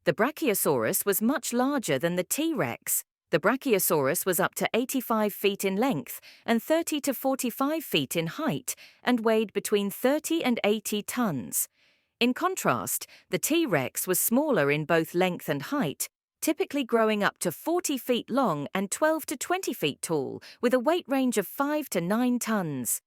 The Brachiosaurus was much larger than the T-Rex. The Brachiosaurus was up to 85 feet in length and 30 to 45 feet in height and weighed between 30 and 80 tons. In contrast, the T-Rex was smaller in both length and height, typically growing up to 40 feet long and 12 to 20 feet tall, with a weight range of 5 to 9 tons.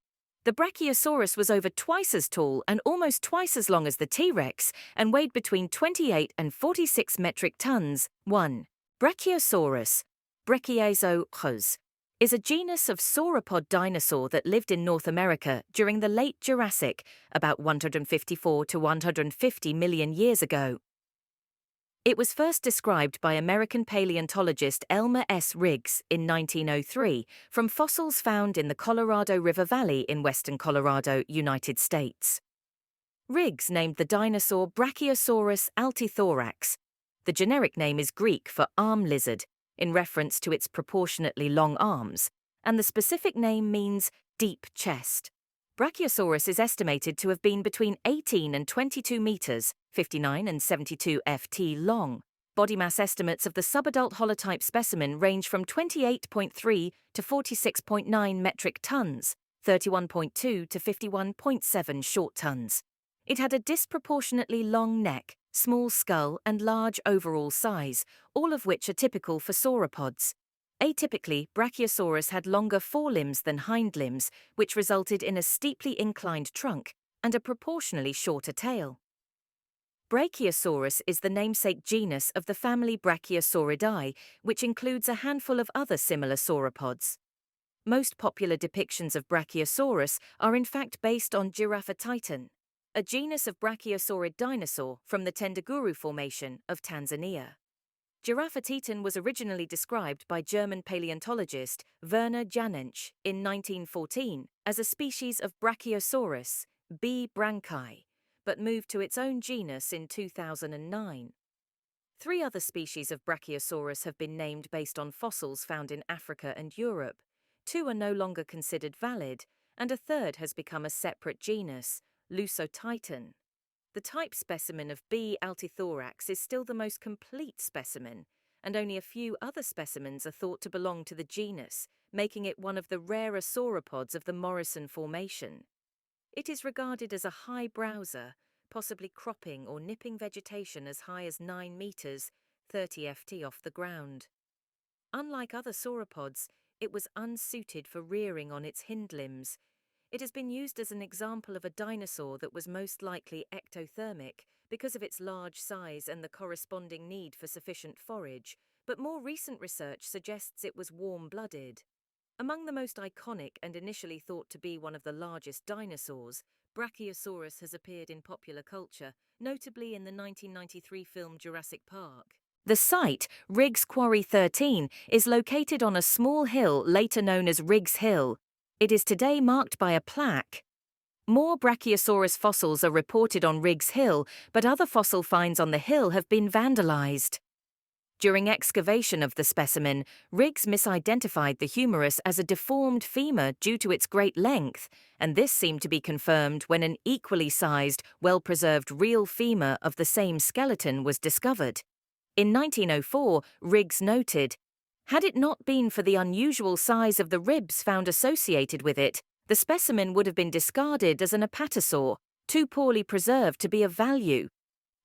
The Brachiosaurus was over twice as tall and almost twice as long as the T-Rex and weighed between 28 and 46 metric tons. 1. Brachiosaurus, Brachiosaurus, is a genus of sauropod dinosaur that lived in North America during the late Jurassic, about 154 to 150 million years ago. It was first described by American paleontologist Elmer S. Riggs in 1903 from fossils found in the Colorado River Valley in western Colorado, United States. Riggs named the dinosaur Brachiosaurus altithorax. The generic name is Greek for arm lizard, in reference to its proportionately long arms, and the specific name means deep chest. Brachiosaurus is estimated to have been between 18 and 22 meters, 59 and 72 ft long. Body mass estimates of the subadult holotype specimen range from 28.3 to 46.9 metric tons, 31.2 to 51.7 short tons. It had a disproportionately long neck, small skull, and large overall size, all of which are typical for sauropods. Atypically, Brachiosaurus had longer forelimbs than hind limbs, which resulted in a steeply inclined trunk and a proportionally shorter tail. Brachiosaurus is the namesake genus of the family Brachiosauridae, which includes a handful of other similar sauropods. Most popular depictions of Brachiosaurus are in fact based on Giraffatitan, a genus of brachiosaurid dinosaur from the Tendaguru Formation of Tanzania. Giraffatitan was originally described by German paleontologist Werner Janensch in 1914 as a species of Brachiosaurus, B. branchi, but moved to its own genus in 2009. 3 other species of Brachiosaurus have been named based on fossils found in Africa and Europe. 2 are no longer considered valid, and a third has become a separate genus, Lusotitan. The type specimen of B. altithorax is still the most complete specimen, and only a few other specimens are thought to belong to the genus, making it one of the rarer sauropods of the Morrison Formation. It is regarded as a high browser, possibly cropping or nipping vegetation as high as 9 meters, 30 ft off the ground. Unlike other sauropods, it was unsuited for rearing on its hind limbs. It has been used as an example of a dinosaur that was most likely ectothermic because of its large size and the corresponding need for sufficient forage, but more recent research suggests it was warm-blooded. Among the most iconic and initially thought to be one of the largest dinosaurs, Brachiosaurus has appeared in popular culture, notably in the 1993 film Jurassic Park. The site, Riggs Quarry 13, is located on a small hill later known as Riggs Hill. It is today marked by a plaque. More Brachiosaurus fossils are reported on Riggs Hill, but other fossil finds on the hill have been vandalized. During excavation of the specimen, Riggs misidentified the humerus as a deformed femur due to its great length, and this seemed to be confirmed when an equally sized, well-preserved real femur of the same skeleton was discovered. In 1904, Riggs noted, "Had it not been for the unusual size of the ribs found associated with it, the specimen would have been discarded as an apatosaur, too poorly preserved to be of value."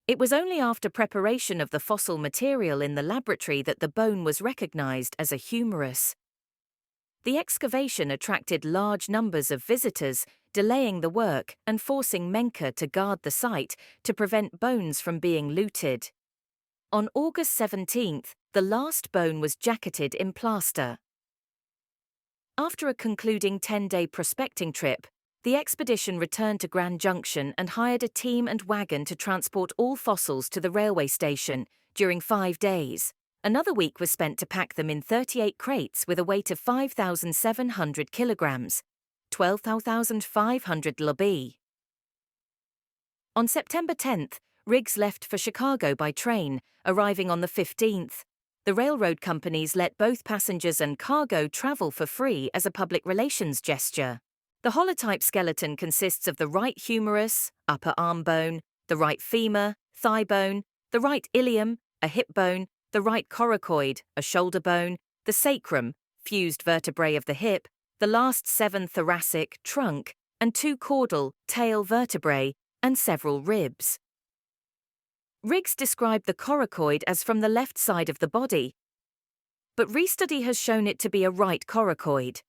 It was only after preparation of the fossil material in the laboratory that the bone was recognized as a humerus. The excavation attracted large numbers of visitors, delaying the work and forcing Menke to guard the site to prevent bones from being looted. On August 17th, the last bone was jacketed in plaster. After a concluding 10-day prospecting trip, the expedition returned to Grand Junction and hired a team and wagon to transport all fossils to the railway station during 5 days. Another week was spent to pack them in 38 crates with a weight of 5,700 kilograms, 12,500 lb. On September 10th, Riggs left for Chicago by train, arriving on the 15th. The railroad companies let both passengers and cargo travel for free as a public relations gesture. The holotype skeleton consists of the right humerus, upper arm bone, the right femur, thigh bone, the right ilium, a hip bone, the right coracoid, a shoulder bone, the sacrum, fused vertebrae of the hip, the last 7 thoracic, trunk, and 2 caudal, tail vertebrae, and several ribs. Riggs described the coracoid as from the left side of the body, but restudy has shown it to be a right coracoid.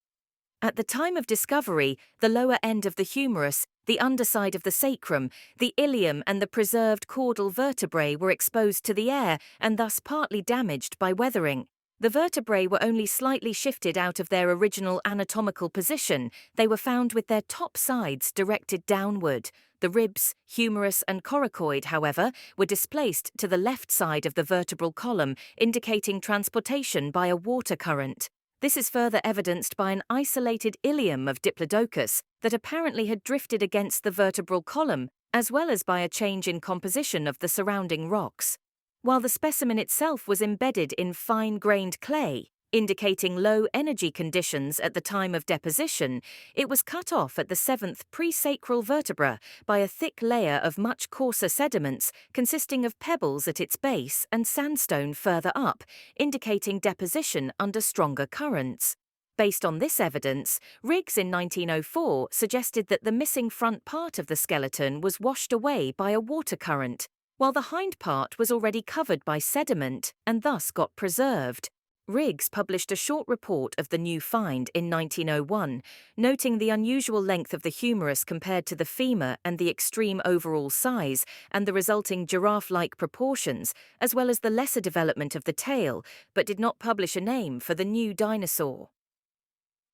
At the time of discovery, the lower end of the humerus, the underside of the sacrum, the ilium and the preserved caudal vertebrae were exposed to the air and thus partly damaged by weathering. The vertebrae were only slightly shifted out of their original anatomical position. They were found with their top sides directed downward. The ribs, humerus and coracoid, however, were displaced to the left side of the vertebral column, indicating transportation by a water current. This is further evidenced by an isolated ilium of Diplodocus that apparently had drifted against the vertebral column, as well as by a change in composition of the surrounding rocks. While the specimen itself was embedded in fine-grained clay, indicating low energy conditions at the time of deposition, it was cut off at the 7th presacral vertebra by a thick layer of much coarser sediments consisting of pebbles at its base and sandstone further up, indicating deposition under stronger currents. Based on this evidence, Riggs in 1904 suggested that the missing front part of the skeleton was washed away by a water current, while the hind part was already covered by sediment and thus got preserved. Riggs published a short report of the new find in 1901, noting the unusual length of the humerus compared to the femur and the extreme overall size and the resulting giraffe-like proportions, as well as the lesser development of the tail, but did not publish a name for the new dinosaur.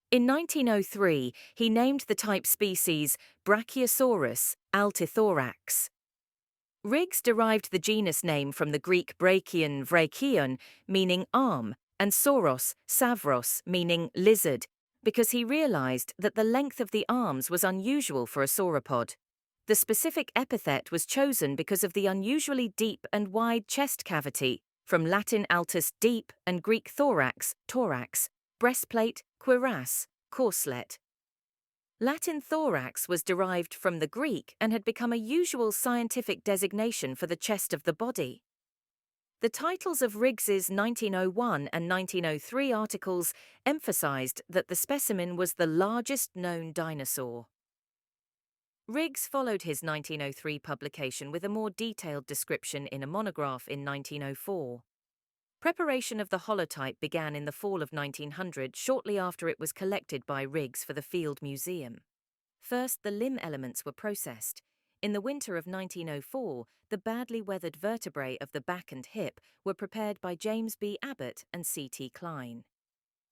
In 1903, he named the type species Brachiosaurus altithorax. Riggs derived the genus name from the Greek bracheion, meaning arm, and sauros, savros, meaning lizard, because he realized that the length of the arms was unusual for a sauropod. The specific epithet was chosen because of the unusually deep and wide chest cavity, from Latin altus, deep, and Greek thorax, breastplate, cuirass, corselet. Latin thorax was derived from the Greek and had become a usual scientific designation for the chest of the body. The titles of Riggs's 1901 and 1903 articles emphasized that the specimen was the largest known dinosaur. Riggs followed his 1903 publication with a more detailed description in a monograph in 1904. Preparation of the holotype began in the fall of 1900, shortly after it was collected by Riggs for the Field Museum. First, the limb elements were processed. In the winter of 1904, the badly weathered vertebrae of the back and hip were prepared by James B. Abbott and C.T. Klein.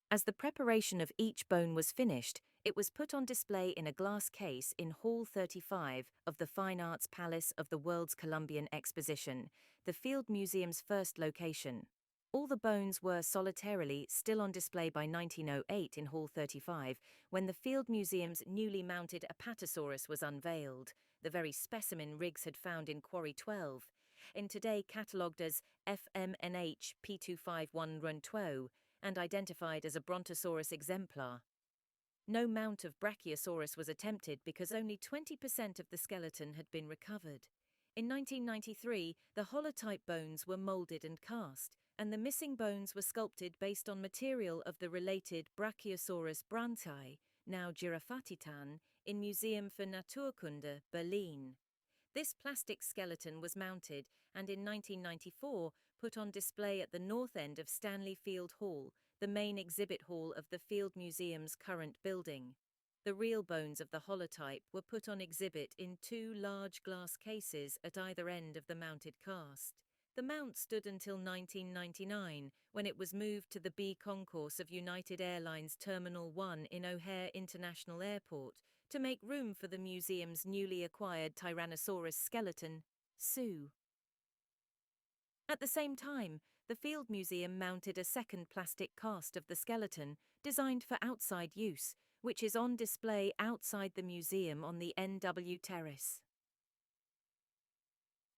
As the preparation of each bone was finished, it was put on display in a glass case in Hall 35 of the Fine Arts Palace of the World's Columbian Exposition, the Field Museum's first location. All the bones were solitarily still on display by 1908 in Hall 35, when the Field Museum's newly mounted Apatosaurus was unveiled, the very specimen Riggs had found in Quarry 12, and today catalogued as FMNH P251 and identified as a Brontosaurus exemplar. No mount of Brachiosaurus was attempted because only 20% of the skeleton had been recovered. In 1993, the holotype bones were molded and cast, and the missing bones were sculpted based on material of the related Brachiosaurus brantai, now Giraffatitan, in Museum für Naturkunde, Berlin. This plastic skeleton was mounted and in 1994 put on display at the north end of Stanley Field Hall, the main exhibit hall of the Field Museum's current building. The real bones of the holotype were put on exhibit in 2 large glass cases at either end of the mounted cast. The mount stood until 1999, when it was moved to the B concourse of United Airlines Terminal 1 in O'Hare International Airport to make room for the museum's newly acquired Tyrannosaurus skeleton, Sue. At the same time, the Field Museum mounted a second plastic cast of the skeleton, designed for outside use, which is on display outside the museum on the NW Terrace.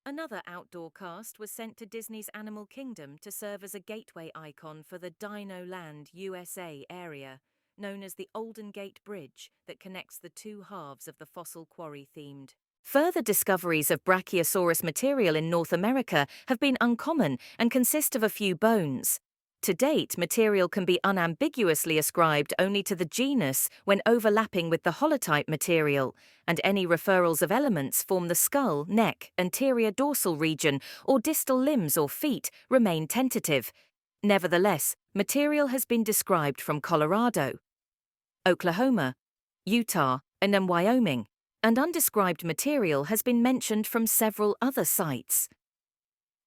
Another outdoor cast was sent to Disney's Animal Kingdom to serve as a gateway icon for the Dino Land, USA area, known as the Olden Gate Bridge that connects the 2 halves of the fossil quarry-themed Further discoveries of Brachiosaurus material in North America have been uncommon and consist of a few bones. To date, material can be unambiguously ascribed only to the genus when overlapping with the holotype material, and any referrals of elements form the skull, neck, anterior dorsal region, or distal limbs or feet remain tentative. Nevertheless, material has been described from Colorado, Oklahoma, Utah, and then Wyoming, and undescribed material has been mentioned from several other sites.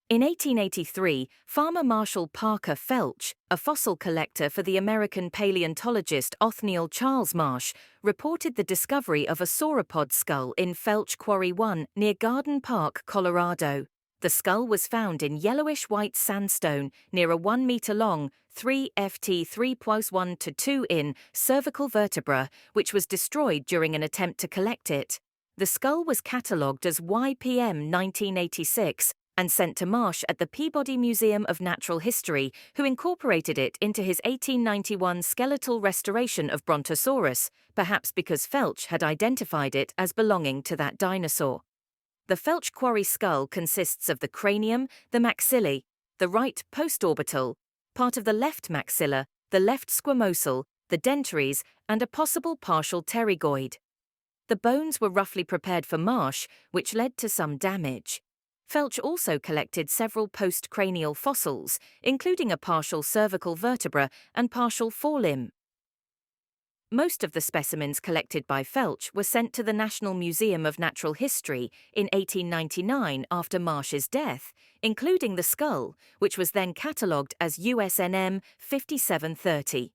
In 1883, farmer Marshall Parker Felch, a fossil collector for the American paleontologist Othniel Charles Marsh, reported the discovery of a sauropod skull in Felch Quarry 1 near Garden Park, Colorado. The skull was found in yellowish-white sandstone near a 1 meter long, 3 ft 3+1 to 2 in cervical vertebra, which was destroyed during an attempt to collect it. The skull was catalogued as YPM 1986 and sent to Marsh at the Peabody Museum of Natural History, who incorporated it into his 1891 skeletal restoration of Brontosaurus, perhaps because Felch had identified it as belonging to that dinosaur. The Felch Quarry skull consists of the cranium, the maxillae, the right postorbital, part of the left maxilla, the left squamosal, the dentaries, and a possible partial pterygoid. The bones were roughly prepared for Marsh, which led to some damage. Felch also collected several postcranial fossils, including a partial cervical vertebra and partial forelimb. Most of the specimens collected by Felch were sent to the National Museum of Natural History in 1899 after Marsh's death, including the skull, which was then catalogued as USNM 5730.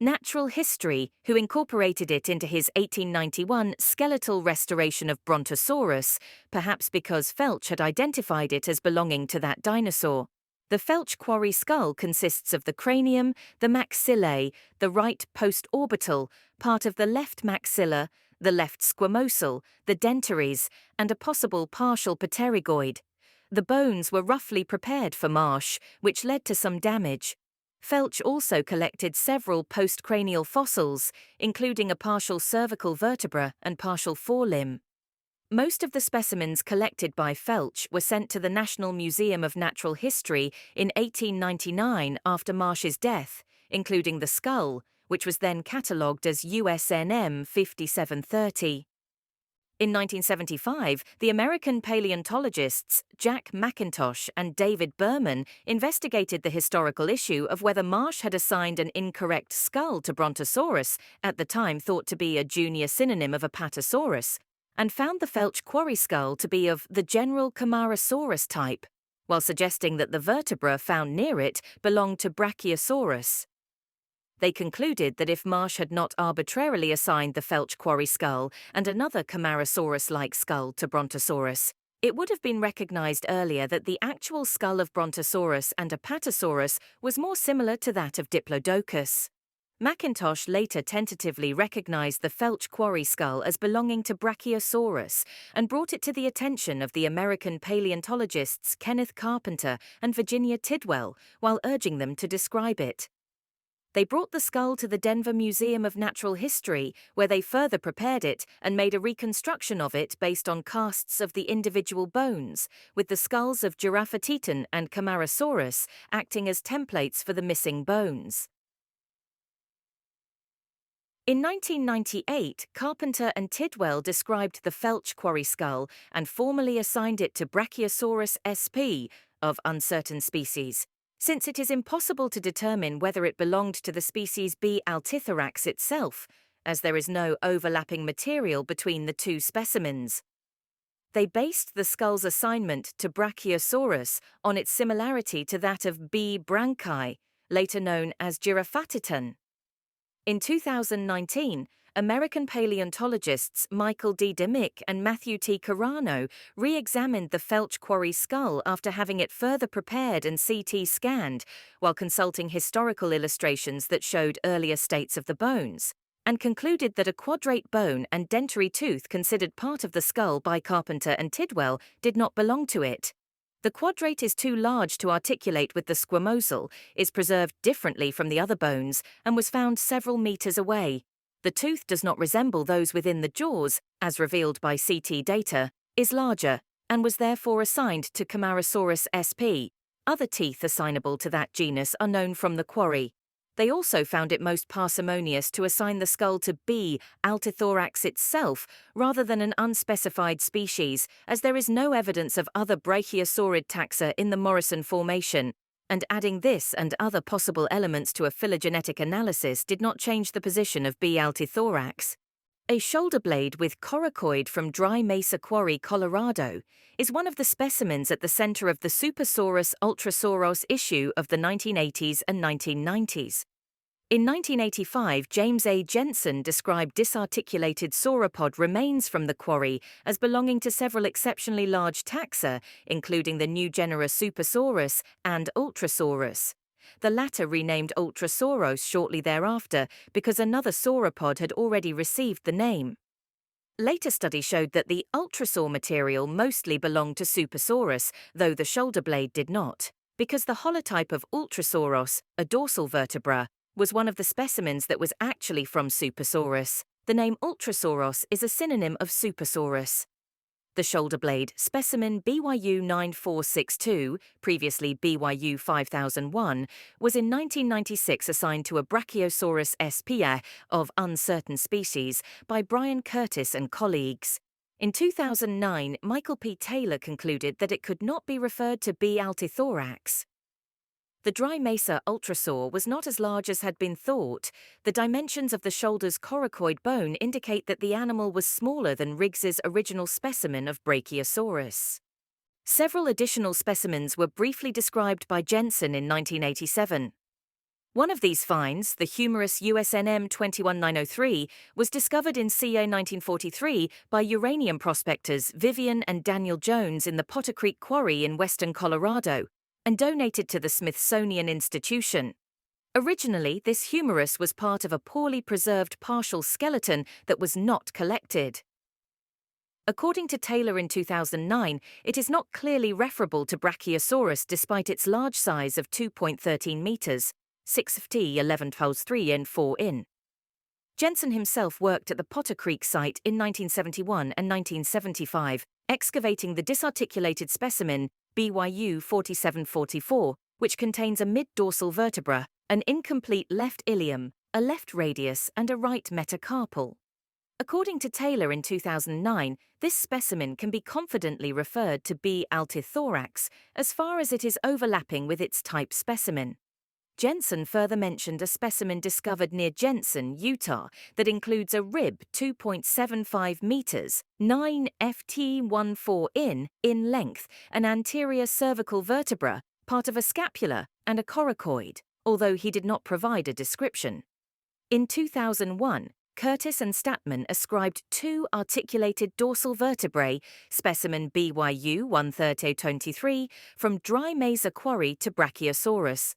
Natural History, who incorporated it into his 1891 skeletal restoration of Brontosaurus, perhaps because Felch had identified it as belonging to that dinosaur. The Felch Quarry skull consists of the cranium, the maxillae, the right postorbital, part of the left maxilla, the left squamosal, the dentaries, and a possible partial pterygoid. The bones were roughly prepared for Marsh, which led to some damage. Felch also collected several postcranial fossils, including a partial cervical vertebra and partial forelimb. Most of the specimens collected by Felch were sent to the National Museum of Natural History in 1899 after Marsh's death, including the skull, which was then catalogued as USNM 5730. In 1975, the American paleontologists Jack McIntosh and David Berman investigated the historical issue of whether Marsh had assigned an incorrect skull to Brontosaurus, at the time thought to be a junior synonym of Apatosaurus, and found the Felch Quarry skull to be of the general Camarasaurus type, while suggesting that the vertebra found near it belonged to Brachiosaurus. They concluded that if Marsh had not arbitrarily assigned the Felch Quarry skull and another Camarasaurus-like skull to Brontosaurus, it would have been recognized earlier that the actual skull of Brontosaurus and Apatosaurus was more similar to that of Diplodocus. McIntosh later tentatively recognized the Felch Quarry skull as belonging to Brachiosaurus and brought it to the attention of the American paleontologists Kenneth Carpenter and Virginia Tidwell while urging them to describe it. They brought the skull to the Denver Museum of Natural History, where they further prepared it and made a reconstruction of it based on casts of the individual bones, with the skulls of Giraffatitan and Camarasaurus acting as templates for the missing bones. In 1998, Carpenter and Tidwell described the Felch Quarry skull and formally assigned it to Brachiosaurus sp. Of uncertain species, since it is impossible to determine whether it belonged to the species B. altitherax itself, as there is no overlapping material between the two specimens. They based the skull's assignment to Brachiosaurus on its similarity to that of B. branchi, later known as Giraffatitan. In 2019, American paleontologists Michael D. Dimick and Matthew T. Carano re-examined the Felch Quarry skull after having it further prepared and CT scanned, while consulting historical illustrations that showed earlier states of the bones, and concluded that a quadrate bone and dentary tooth considered part of the skull by Carpenter and Tidwell did not belong to it. The quadrate is too large to articulate with the squamosal, is preserved differently from the other bones, and was found several meters away. The tooth does not resemble those within the jaws, as revealed by CT data, is larger, and was therefore assigned to Camarasaurus sp. Other teeth assignable to that genus are known from the quarry. They also found it most parsimonious to assign the skull to B. altithorax itself rather than an unspecified species, as there is no evidence of other brachiosaurid taxa in the Morrison Formation, and adding this and other possible elements to a phylogenetic analysis did not change the position of B. altithorax. A shoulder blade with coracoid from Dry Mesa Quarry, Colorado, is one of the specimens at the center of the Supersaurus Ultrasauros issue of the 1980s and 1990s. In 1985, James A. Jensen described disarticulated sauropod remains from the quarry as belonging to several exceptionally large taxa, including the new genera Supersaurus and Ultrasaurus. The latter renamed Ultrasauros shortly thereafter because another sauropod had already received the name. Later studies showed that the ultrasaur material mostly belonged to Supersaurus, though the shoulder blade did not. Because the holotype of Ultrasauros, a dorsal vertebra, was one of the specimens that was actually from Supersaurus, the name Ultrasauros is a synonym of Supersaurus. The shoulder blade, specimen BYU 9462, previously BYU 5001, was in 1996 assigned to a Brachiosaurus sp. Of uncertain species by Brian Curtis and colleagues. In 2009, Michael P. Taylor concluded that it could not be referred to B. altithorax. The Dry Mesa ultrasaur was not as large as had been thought. The dimensions of the shoulder's coracoid bone indicate that the animal was smaller than Riggs's original specimen of Brachiosaurus. Several additional specimens were briefly described by Jensen in 1987. One of these finds, the humerus USNM 21903, was discovered in ca. 1943 by uranium prospectors Vivian and Daniel Jones in the Potter Creek Quarry in western Colorado, and donated to the Smithsonian Institution. Originally, this humerus was part of a poorly preserved partial skeleton that was not collected. According to Taylor in 2009, it is not clearly referable to Brachiosaurus despite its large size of 2.13 meters, 6 ft 11/3 in 4 in. Jensen himself worked at the Potter Creek site in 1971 and 1975, excavating the disarticulated specimen BYU 4744, which contains a mid-dorsal vertebra, an incomplete left ilium, a left radius, and a right metacarpal. According to Taylor in 2009, this specimen can be confidently referred to B. altithorax as far as it is overlapping with its type specimen. Jensen further mentioned a specimen discovered near Jensen, Utah, that includes a rib 2.75 meters, 9 ft 14 in length, an anterior cervical vertebra, part of a scapula, and a coracoid, although he did not provide a description. In 2001, Curtis and Statman ascribed 2 articulated dorsal vertebrae, specimen BYU 13023, from Dry Mesa Quarry to Brachiosaurus.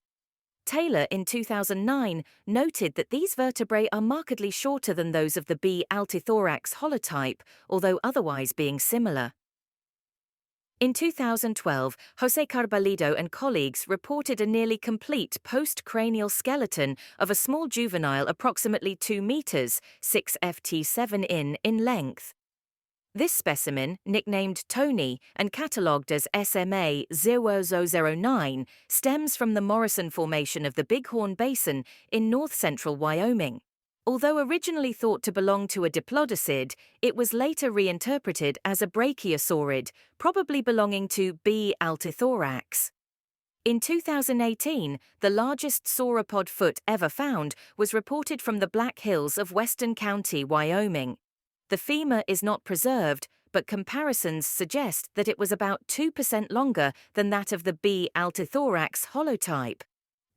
Taylor in 2009 noted that these vertebrae are markedly shorter than those of the B. altithorax holotype, although otherwise being similar. In 2012, Jose Carbalido and colleagues reported a nearly complete postcranial skeleton of a small juvenile approximately 2 meters, 6 ft 7 in length. This specimen, nicknamed Tony and catalogued as SMA 0009, stems from the Morrison Formation of the Bighorn Basin in north-central Wyoming. Although originally thought to belong to a diplodocid, it was later reinterpreted as a brachiosaurid, probably belonging to B. altithorax. In 2018, the largest sauropod foot ever found was reported from the Black Hills of Weston County, Wyoming. The femur is not preserved, but comparisons suggest that it was about 2% longer than that of the B. altithorax holotype.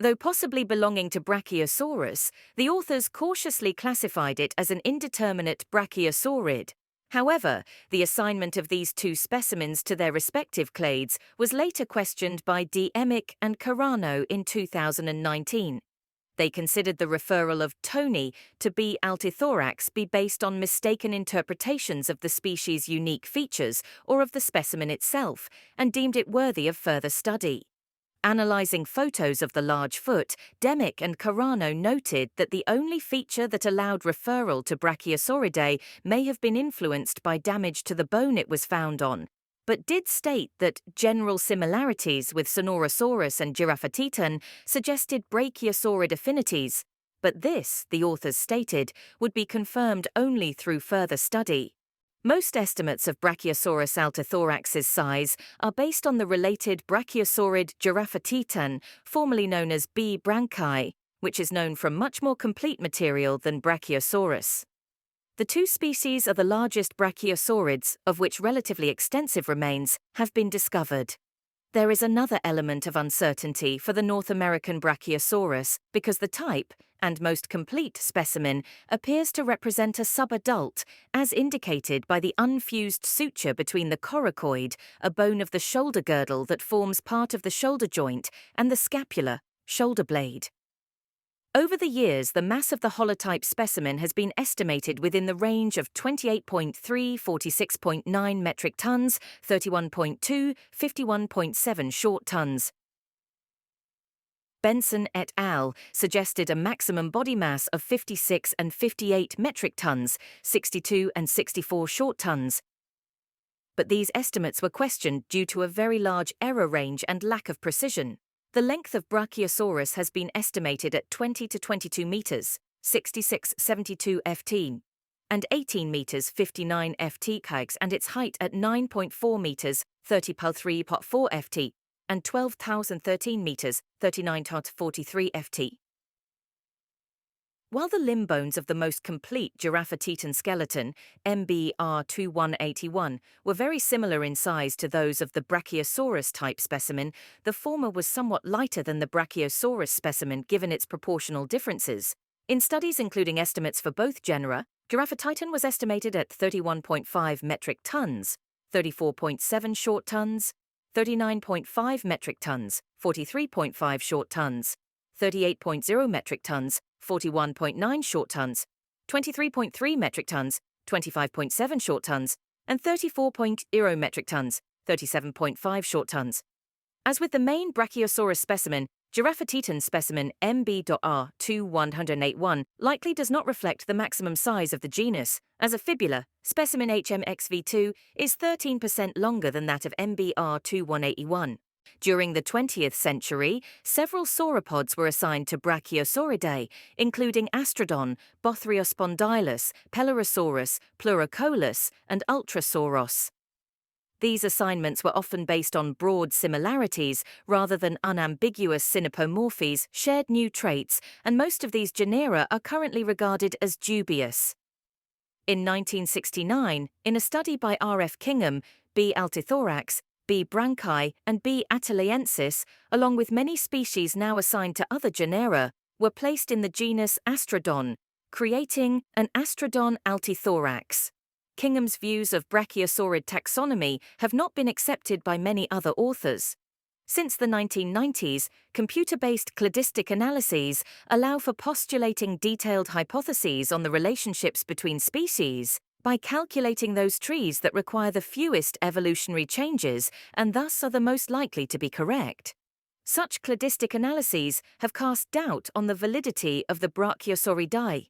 Though possibly belonging to Brachiosaurus, the authors cautiously classified it as an indeterminate brachiosaurid. However, the assignment of these 2 specimens to their respective clades was later questioned by D. Emick and Carano in 2019. They considered the referral of Tony to B. altithorax be based on mistaken interpretations of the species' unique features or of the specimen itself, and deemed it worthy of further study. Analyzing photos of the large foot, Demick and Carano noted that the only feature that allowed referral to Brachiosauridae may have been influenced by damage to the bone it was found on, but did state that general similarities with Sonorosaurus and Giraffatitan suggested brachiosaurid affinities, but this, the authors stated, would be confirmed only through further study. Most estimates of Brachiosaurus altithorax's size are based on the related brachiosaurid Giraffatitan, formerly known as B. branchi, which is known from much more complete material than Brachiosaurus. The two species are the largest brachiosaurids, of which relatively extensive remains have been discovered. There is another element of uncertainty for the North American Brachiosaurus because the type, and most complete specimen, appears to represent a subadult, as indicated by the unfused suture between the coracoid, a bone of the shoulder girdle that forms part of the shoulder joint, and the scapula, shoulder blade. Over the years, the mass of the holotype specimen has been estimated within the range of 28.3, 46.9 metric tons, 31.2, 51.7 short tons. Benson et al. Suggested a maximum body mass of 56 and 58 metric tons, 62 and 64 short tons. But these estimates were questioned due to a very large error range and lack of precision. The length of Brachiosaurus has been estimated at 20 to 22 meters, 66-72 ft, and 18 meters, 59 ft, and its height at 9.4 meters, 30.3 ft, and 12,013 meters, 39.43 ft. While the limb bones of the most complete Giraffatitan skeleton, MBR2181, were very similar in size to those of the Brachiosaurus type specimen, the former was somewhat lighter than the Brachiosaurus specimen given its proportional differences. In studies including estimates for both genera, Giraffatitan was estimated at 31.5 metric tons, 34.7 short tons, 39.5 metric tons, 43.5 short tons, 38.0 metric tons, 41.9 short tons, 23.3 metric tons, 25.7 short tons, and 34.0 metric tons, 37.5 short tons. As with the main Brachiosaurus specimen, Giraffatitan specimen MB.R2181 likely does not reflect the maximum size of the genus, as a fibula, specimen HMXV2, is 13% longer than that of MBR2181. During the 20th century, several sauropods were assigned to Brachiosauridae, including Astrodon, Bothriospondylus, Pelorosaurus, Pleurocolus, and Ultrasauros. These assignments were often based on broad similarities rather than unambiguous synapomorphies, shared new traits, and most of these genera are currently regarded as dubious. In 1969, in a study by R.F. Kingham, B. altithorax, B. branchi, and B. attaliensis, along with many species now assigned to other genera, were placed in the genus Astrodon, creating an Astrodon altithorax. Kingham's views of brachiosaurid taxonomy have not been accepted by many other authors. Since the 1990s, computer-based cladistic analyses allow for postulating detailed hypotheses on the relationships between species by calculating those trees that require the fewest evolutionary changes and thus are the most likely to be correct. Such cladistic analyses have cast doubt on the validity of the Brachiosauridae.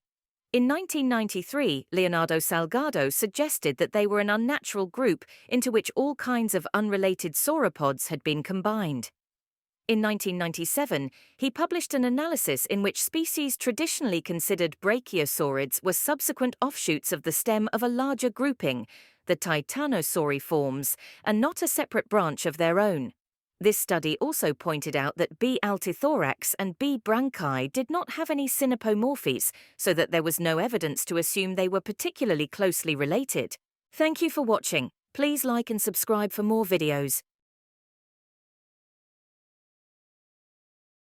In 1993, Leonardo Salgado suggested that they were an unnatural group into which all kinds of unrelated sauropods had been combined. In 1997, he published an analysis in which species traditionally considered brachiosaurids were subsequent offshoots of the stem of a larger grouping, the Titanosauriforms, and not a separate branch of their own. This study also pointed out that B. altithorax and B. branchi did not have any synapomorphies, so that there was no evidence to assume they were particularly closely related. Thank you for watching. Please like and subscribe for more videos.